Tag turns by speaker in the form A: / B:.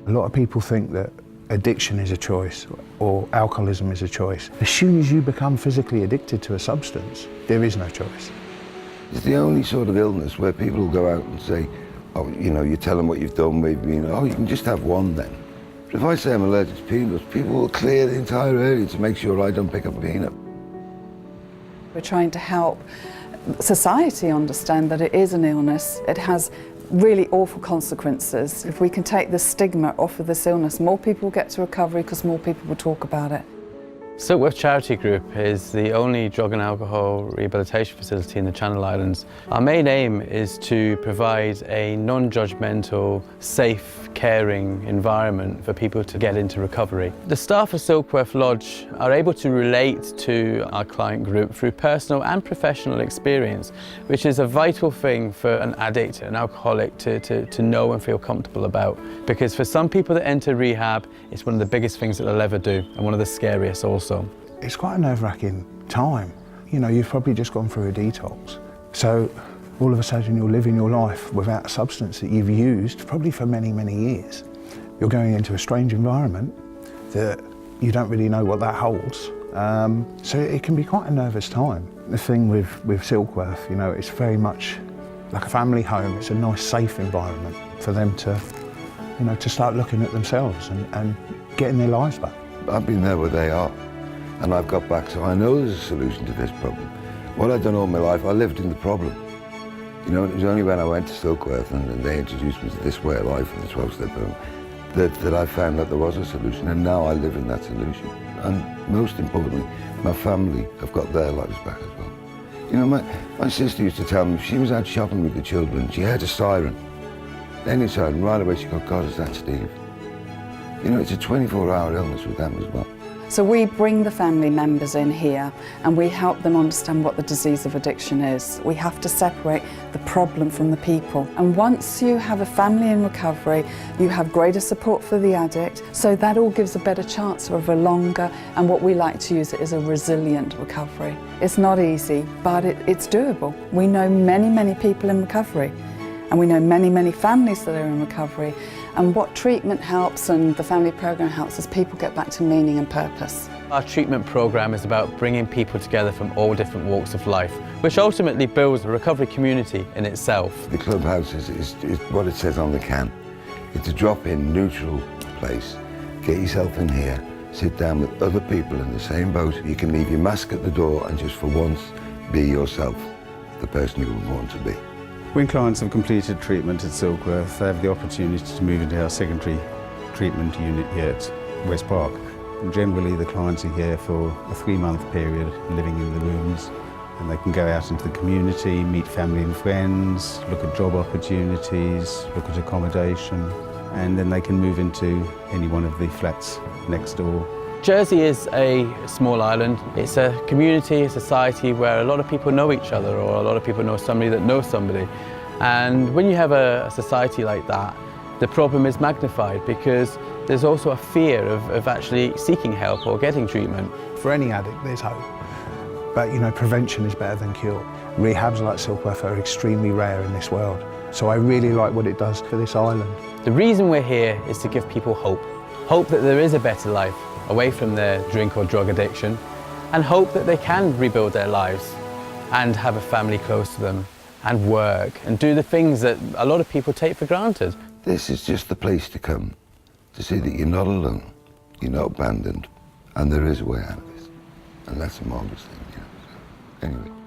A: A lot of people think that addiction is a choice or alcoholism is a choice. As soon as you become physically addicted to a substance, there is no choice.
B: It's the only sort of illness where people will go out and say, oh, you know, you tell them what you've done, maybe, oh, you can just have one then. But if I say I'm allergic to peanuts, people will clear the entire area to make sure I don't pick up a peanut.
C: We're trying to help society understand that it is an illness. It has really awful consequences. If we can take the stigma off of this illness, more people will get to recovery because more people will talk about it.
D: Silkworth Charity Group is the only drug and alcohol rehabilitation facility in the Channel Islands. Our main aim is to provide a non-judgmental, safe, caring environment for people to get into recovery. The staff of Silkworth Lodge are able to relate to our client group through personal and professional experience, which is a vital thing for an addict, an alcoholic to know and feel comfortable about. Because for some people that enter rehab, it's one of the biggest things that they'll ever do and one of the scariest also.
A: It's quite a nerve-wracking time. You know, you've probably just gone through a detox. So all of a sudden you're living your life without a substance that you've used probably for many, many years. You're going into a strange environment that you don't really know what that holds. So it can be quite a nervous time. The thing with Silkworth, you know, it's very much like a family home. It's a nice, safe environment for them to, you know, to start looking at themselves and getting their lives back.
B: I've been there where they are, and I've got back, so I know there's a solution to this problem. What I've done all my life, I lived in the problem. You know, it was only when I went to Silkworth and they introduced me to this way of life and the 12-step program that I found that there was a solution, and now I live in that solution. And most importantly, my family have got their lives back as well. You know, my sister used to tell me, if she was out shopping with the children, she heard a siren. Any siren, right away she got, God, is that Steve? You know, it's a 24-hour illness with them as well.
C: So we bring the family members in here and we help them understand what the disease of addiction is. We have to separate the problem from the people. And once you have a family in recovery, you have greater support for the addict, so that all gives a better chance of a longer, and what we like to use is a resilient recovery. It's not easy, but it's doable. We know many, many people in recovery, and we know many, many families that are in recovery. And what treatment helps and the family program helps is people get back to meaning and purpose.
D: Our treatment program is about bringing people together from all different walks of life, which ultimately builds a recovery community in itself.
B: The clubhouse is what it says on the can. It's a drop-in, neutral place. Get yourself in here, sit down with other people in the same boat. You can leave your mask at the door and just for once be yourself, the person you would want to be.
E: When clients have completed treatment at Silkworth, they have the opportunity to move into our secondary treatment unit here at West Park. And generally the clients are here for a 3-month period, living in the rooms, and they can go out into the community, meet family and friends, look at job opportunities, look at accommodation, and then they can move into any one of the flats next door.
D: Jersey is a small island. It's a community, a society where a lot of people know each other, or a lot of people know somebody that knows somebody. And when you have a society like that, the problem is magnified because there's also a fear of actually seeking help or getting treatment.
A: For any addict, there's hope. But, you know, prevention is better than cure. Rehabs like Silkworth are extremely rare in this world. So I really like what it does for this island.
D: The reason we're here is to give people hope. Hope that there is a better life away from their drink or drug addiction, and hope that they can rebuild their lives and have a family close to them and work and do the things that a lot of people take for granted.
B: This is just the place to come, to see that you're not alone, you're not abandoned, and there is a way out of this. And that's a marvellous thing, you know. So, anyway.